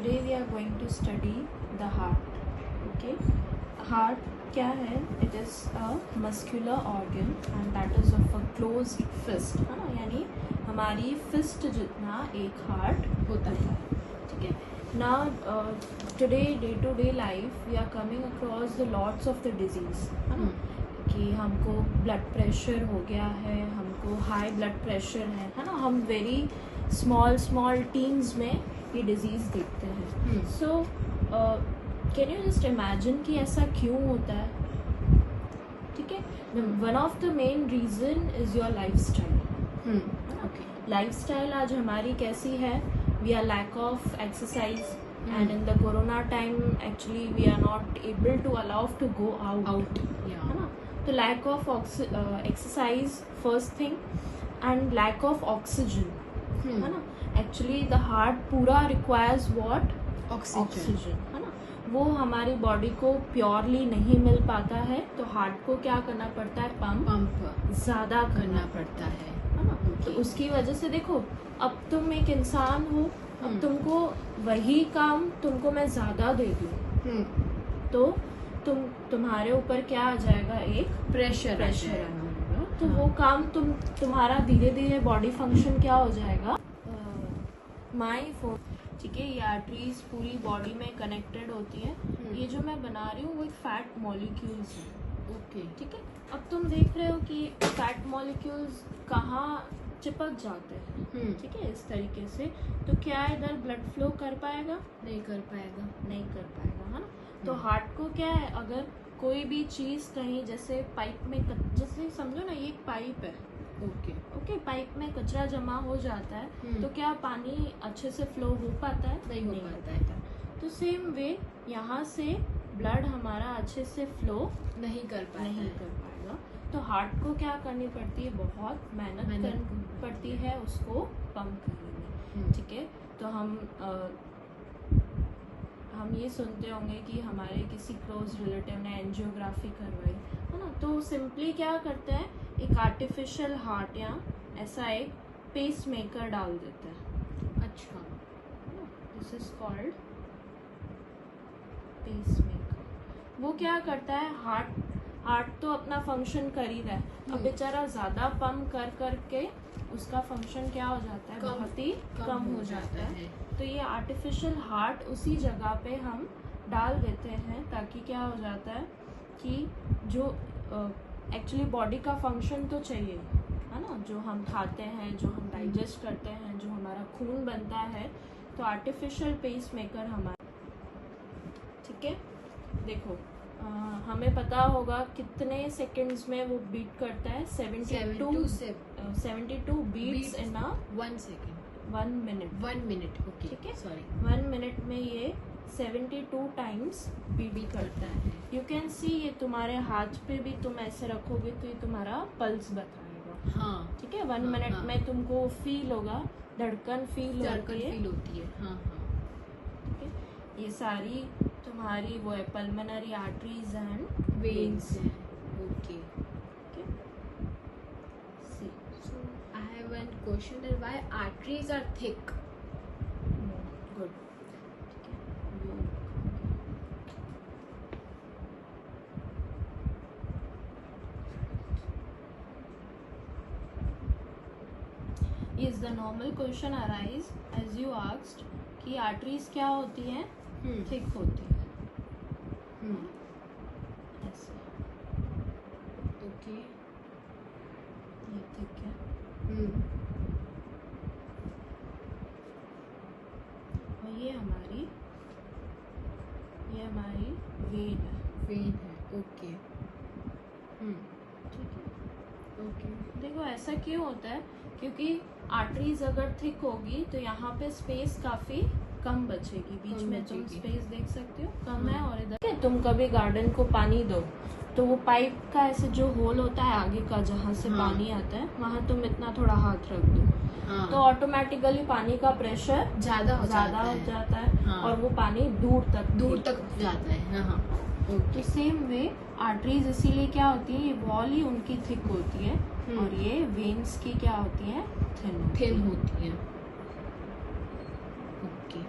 today we are going to study the heart. Okay, heart क्या है? It is a muscular organ and that is of a closed fist, है ना, यानी हमारी fist जितना एक heart होता है. ठीक है. Now today day to day life we are coming across the lots of the disease, है ना, कि हमको ब्लड प्रेशर हो गया है, हमको हाई ब्लड प्रेशर है ना, हम वेरी स्मॉल टीम्स में ये डिजीज़ देखते हैं. So can you just imagine कि ऐसा क्यों होता है? ठीक है. One of the main reason is your lifestyle. Lifestyle आज हमारी कैसी है? We are lack of exercise and in the corona time actually we are not able to allow to go out. Yeah. So lack of exercise first thing and lack of oxygen. है ना. Actually the heart पूरा requires what? Oxygen. है ना. वो हमारी body को purely नहीं मिल पाता है तो हार्ट को क्या करना पड़ता है? पंप ज़्यादा करना पड़ता है ना. तो उसकी वजह से देखो, अब तुम एक इंसान हो, अब तुमको वही काम तुमको मैं ज़्यादा दे दूँ तो तुम्हारे ऊपर क्या आ जाएगा? एक प्रेशर आएगा. तो वो काम तुम्हारा धीरे धीरे बॉडी फंक्शन क्या हो जाएगा? My phone. ठीक है. ये आर्टरीज पूरी बॉडी में कनेक्टेड होती है. ये जो मैं बना रही हूँ वो एक फैट मॉलिक्यूल्स है. ओके. ठीक है. अब तुम देख रहे हो कि फैट मॉलिक्यूल्स कहाँ चिपक जाते हैं. ठीक है. इस तरीके से तो क्या इधर ब्लड फ्लो कर पाएगा? नहीं कर पाएगा है ना. तो हार्ट को क्या है, अगर कोई भी चीज़ कहीं जैसे पाइप में जैसे समझो ना, ये एक पाइप है. ओके. पाइप में कचरा जमा हो जाता है तो क्या पानी अच्छे से फ्लो हो पाता है? नहीं हो पाता है. तो सेम वे यहाँ से ब्लड हमारा अच्छे से फ्लो नहीं कर पाएगा. तो हार्ट को क्या करनी पड़ती है? बहुत मेहनत करनी पड़ती है उसको पंप करने में. ठीक है. तो हम ये सुनते होंगे कि हमारे किसी क्लोज रिलेटिव ने एंजियोग्राफी करवाई है ना, तो सिंपली क्या करते हैं, एक आर्टिफिशियल हार्ट या ऐसा एक पेस मेकर डाल देते हैं. अच्छा. This is called pacemaker. वो क्या करता है? हार्ट तो अपना फंक्शन कर ही रहा है. अब बेचारा ज़्यादा पंप करके उसका फंक्शन क्या हो जाता है? बहुत ही कम हो जाता है. तो ये आर्टिफिशियल हार्ट उसी जगह पे हम डाल देते हैं ताकि क्या हो जाता है कि जो एक्चुअली बॉडी का फंक्शन तो चाहिए है ना, जो हम खाते हैं, जो हम डाइजेस्ट करते हैं, जो हमारा खून बनता है, तो आर्टिफिशियल पेस मेकर हमारा. ठीक है. देखो, हमें पता होगा कितने सेकंड्स में वो बीट करता है? 72 बीट्स इन अ 1 मिनट. ओके. ठीक है. सॉरी, 1 मिनट में ये 72 टाइम्स बीट करता है. यू कैन सी, ये तुम्हारे हाथ पे भी तुम ऐसे रखोगे तो ये तुम्हारा पल्स बताएगा. हाँ. ठीक है. 1 मिनट में तुमको फील होगा, धड़कन फील होती है. हाँ. ठीक है. ये सारी तुम्हारी वो है pulmonary arteries and veins. Okay. So I have one question, that why arteries are thick? Good. Is the normal question arise as you asked कि आर्टरीज क्या होती हैं? थिक होती है. ऐसे. ओके. ये थिक है. और ये हमारी वेन है. ओके. ठीक है. ओके. देखो, ऐसा क्यों होता है? क्योंकि आर्टरीज अगर थिक होगी तो यहाँ पे स्पेस काफी कम बचेगी. बीच में तुम स्पेस देख सकते हो, कम है. और इधर तुम कभी गार्डन को पानी दो तो वो पाइप का ऐसे जो होल होता है आगे का, जहाँ से पानी आता है, वहाँ तुम इतना थोड़ा हाथ रख दो तो ऑटोमेटिकली पानी का प्रेशर ज्यादा हो जाता है. और वो पानी दूर तक जाता है. तो सेम वे आर्टरीज इसीलिए क्या होती है, ये वॉल ही उनकी थिक होती है और ये वेन्स की क्या होती है? थिन होती है. ओके.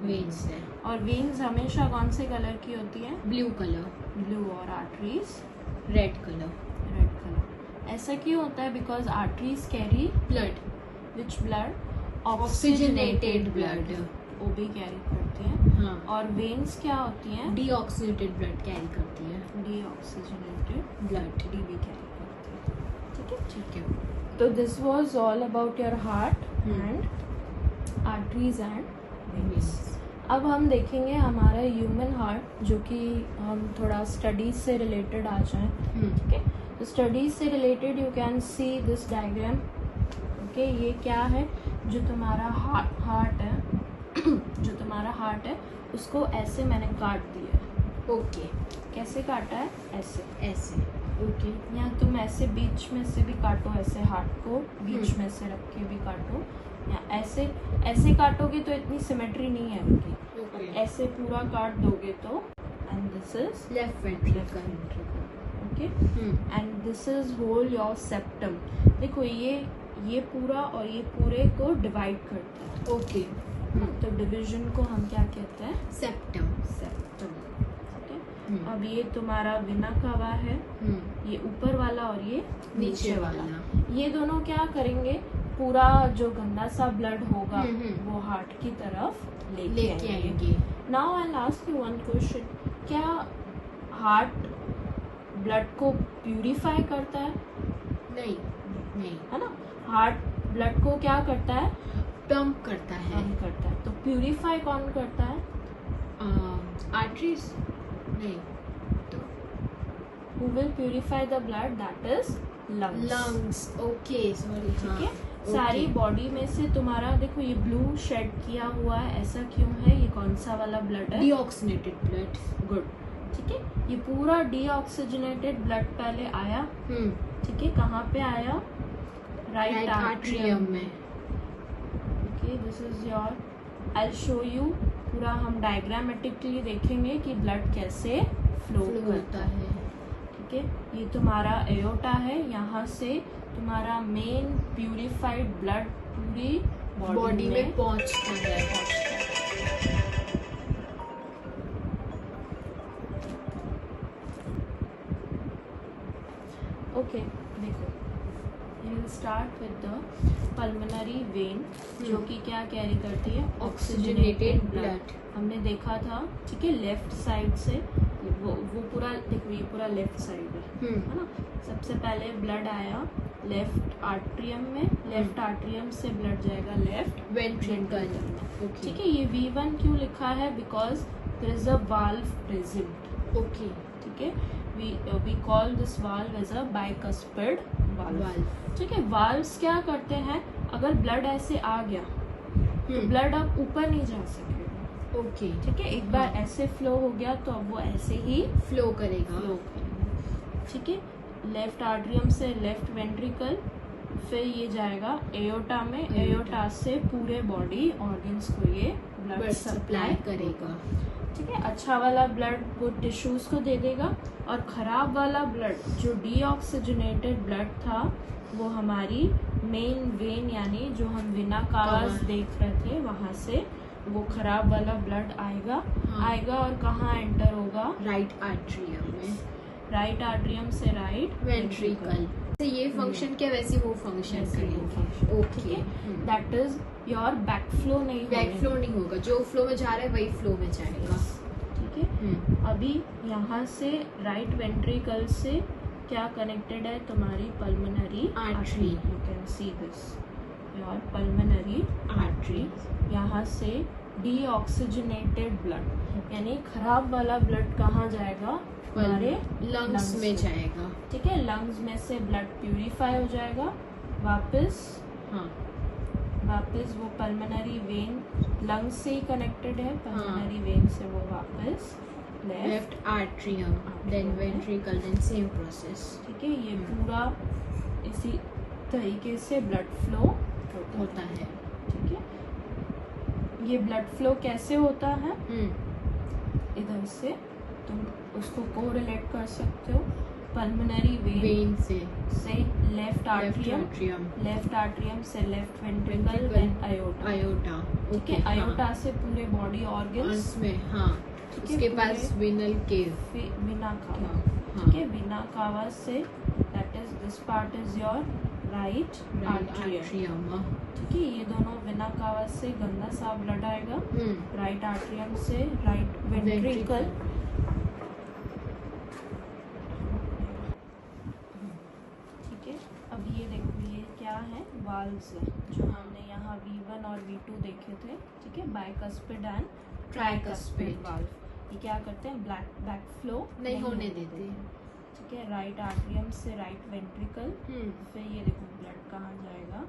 वेन्स है। और वेन्स हमेशा कौन से कलर की होती है? Blue colour. ब्लू। और arteries? Red colour. Red colour. ऐसा क्यों होता है? Because arteries carry blood. Which blood? Oxygenated blood. वो भी कैरी करती है। हाँ। और वेन्स क्या होती हैं? डीऑक्सीनेटेड ब्लड कैरी करती है। Deoxygenated blood. डी भी कैरी करती है। ठीक है, ठीक है। तो this was all about your heart and arteries and veins. अब हम देखेंगे हमारा ह्यूमन हार्ट, जो कि हम थोड़ा स्टडीज से रिलेटेड आ जाएं। ठीक है, तो स्टडीज से related you can see this diagram. Okay, ये क्या है? जो तुम्हारा हार्ट है जो तुम्हारा हार्ट है उसको ऐसे मैंने काट दिया है। ओके। कैसे काटा है? ऐसे। ऐसे। ओके। या तुम ऐसे बीच में से भी काटो, ऐसे हार्ट को बीच में से रख के भी काटो, या ऐसे ऐसे काटोगे तो इतनी सिमेट्री नहीं है उनकी। ओके। ऐसे पूरा काट दोगे तो and this is left ventricle. Okay, and this is whole your septum. देखो ये पूरा और ये पूरे को डिवाइड करता है। ओके। तो डिवीजन को हम क्या कहते हैं? सेप्टम। सेप्टम। ठीक है, अब ये तुम्हारा विना कावा है, ये ऊपर वाला और ये नीचे वाला। ये दोनों क्या करेंगे? पूरा जो गंदा सा ब्लड होगा वो हार्ट की तरफ लेके आएंगे। Now I will ask you one question, क्या हार्ट ब्लड को प्यूरिफाई करता है? नहीं। नहीं है ना, हार्ट ब्लड को क्या करता है? पंप करता है। पंप करता है। तो प्यूरिफाई कौन करता है? आर्टरीज। नहीं तो who will purify the blood? that is lungs. Lungs. Okay, sorry. ठीक है, सारी बॉडी में से तुम्हारा देखो ये ब्लू शेड किया हुआ है, ऐसा क्यों है? ये कौन सा वाला ब्लड है? Deoxygenated blood. गुड। ठीक है, ये पूरा डीऑक्सीजनेटेड ब्लड पहले आया। ठीक है, कहाँ पे आया? राइट आर्ट्रियम में। Okay, this is your, I will show you पूरा, हम डायग्रामेटिकली देखेंगे कि ब्लड कैसे फ्लो करता है। ठीक है, ये तुम्हारा एओर्टा है, यहाँ से तुम्हारा मेन प्यूरिफाइड ब्लड पूरी बॉडी में पहुंचता है। ओके, देखो, you will start with the pulmonary vein, जो कि क्या कैरी करती है? Oxygenated blood. हमने देखा था, ठीक है, लेफ्ट साइड से वो पूरा, देखो ये पूरा लेफ्ट साइड है ना। सबसे पहले ब्लड आया लेफ्ट आर्ट्रियम में, लेफ्ट आर्ट्रियम से ब्लड जाएगा लेफ्ट वेंट्रिकल। ठीक है, ये V1 क्यों लिखा है? Because there is a valve present. Okay. ठीक है, we call this valve as a bicuspid valve. ठीक है, वाल्व्स क्या करते हैं? अगर ब्लड ऐसे आ गया तो ब्लड अब ऊपर नहीं जा सकेगा। ओके। ठीक है, एक बार ऐसे फ्लो हो गया तो अब वो ऐसे ही फ्लो करेगा। ठीक है, लेफ्ट आर्ट्रियम से लेफ्ट वेंट्रिकल, फिर ये जाएगा एओर्टा में, एओर्टा से पूरे बॉडी ऑर्गन्स को ये ब्लड सप्लाई करेगा। ठीक है, अच्छा वाला ब्लड वो टिश्यूज को दे देगा, और खराब वाला ब्लड जो डीऑक्सीजनेटेड ब्लड था वो हमारी मेन वेन, यानी जो हम विना कावास देख रहे थे, वहां से वो खराब वाला ब्लड आएगा। आएगा और कहाँ एंटर होगा? राइट आर्ट्रियम में। राइट आर्ट्रियम से राइट वेंट्रिकल। ये फंक्शन क्या, वैसे वो फंक्शन करेंगे। Okay, that is your back flow नहीं होगा, जो फ्लो में जा रहा है वही फ्लो में जाएगा। ठीक है, अभी यहाँ से राइट वेंट्रिकल से क्या कनेक्टेड है? तुम्हारी pulmonary artery. You can see this your pulmonary artery. यहाँ से डीऑक्सीजनेटेड ब्लड, यानी खराब वाला ब्लड कहाँ जाएगा? हमारे लंग्स में जाएगा। ठीक है, लंग्स में से ब्लड प्यूरिफाई हो जाएगा, वापस वापस वो पल्मोनरी वेन, लंग्स से ही कनेक्टेड है, पल्मोनरी वेन से वो वापस left atrium, then ventricle, then same process. ठीक है, ये पूरा इसी तरीके से ब्लड फ्लो होता है। ठीक है, ये ब्लड फ्लो कैसे होता है? इधर से तुम उसको कोरिलेट कर सकते हो, पल्मोनरी वेन से लेफ्ट आर्ट्रियम से left ventricle and iota. Okay, iota से पूरे बॉडी ऑर्गन्स में। हाँ, उसके पास विनल केव, विना कावा। ठीक है, विना कावा say that is this part is your right atrium. ठीक है, ये दोनों विना कावा से गंदा सा ब्लड आएगा राइट आर्ट्रियम से राइट वेंट्रिकल। ठीक है, अब ये देखो ये क्या है, वाल्व्स है जो हमने यहाँ V1 और V2 देखे थे। ठीक है, बाइकस्पिड एंड ट्राइकस्पिड वाल्व। ये क्या करते हैं, बैक फ्लो नहीं होने देते। ठीक है, राइट आर्ट्रियम से राइट वेंट्रिकल। फिर ये देखो ब्लड कहाँ जाएगा,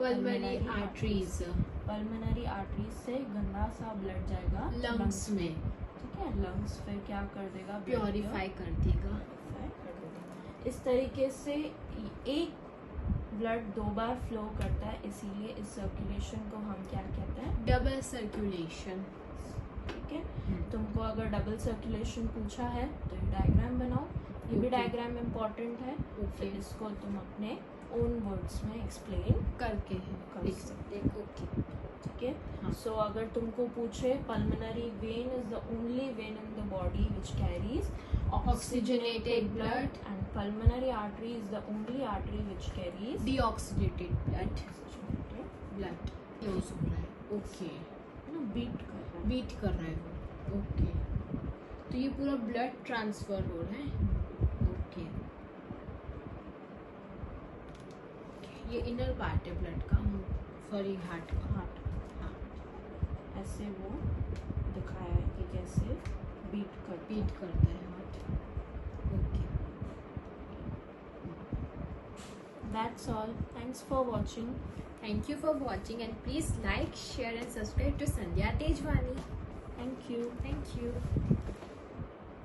पल्मोनरी आर्टरीज। पल्मोनरी आर्टरीज से गंदा सा ब्लड जाएगा लंग्स में। ठीक है, लंग्स फिर क्या कर देगा, प्योरीफाई कर देगा। इस तरीके से एक ब्लड 2 बार फ्लो करता है, इसीलिए इस सर्कुलेशन को हम क्या कहते हैं, डबल सर्कुलेशन। ठीक है, तुमको अगर डबल सर्कुलेशन पूछा है तो ये डायग्राम बनाओ। ये भी डायग्राम इम्पोर्टेंट है। फिर इसको तुम अपने ओन वर्ड्स में एक्सप्लेन करके कर सकते हैं। ओके, ठीक है, सो अगर तुमको पूछे pulmonary vein is the only when in the body which carries oxygenated blood and pulmonary artery is the only artery which carries deoxygenated blood। blood close हो रहा है। ओके, ना बीट कर रहा है वो। ओके, तो ये पूरा ब्लड ट्रांसफर हो रहा है। ओके, ये इनर पार्ट है ब्लड का, सॉरी हार्ट का। हाँ, ऐसे वो दिखाया है कि कैसे बीट करता है heart. Okay, that's all. Thanks for watching. Thank you for watching and please like, share and subscribe to Sandhya Tejwani. Thank you. Thank you.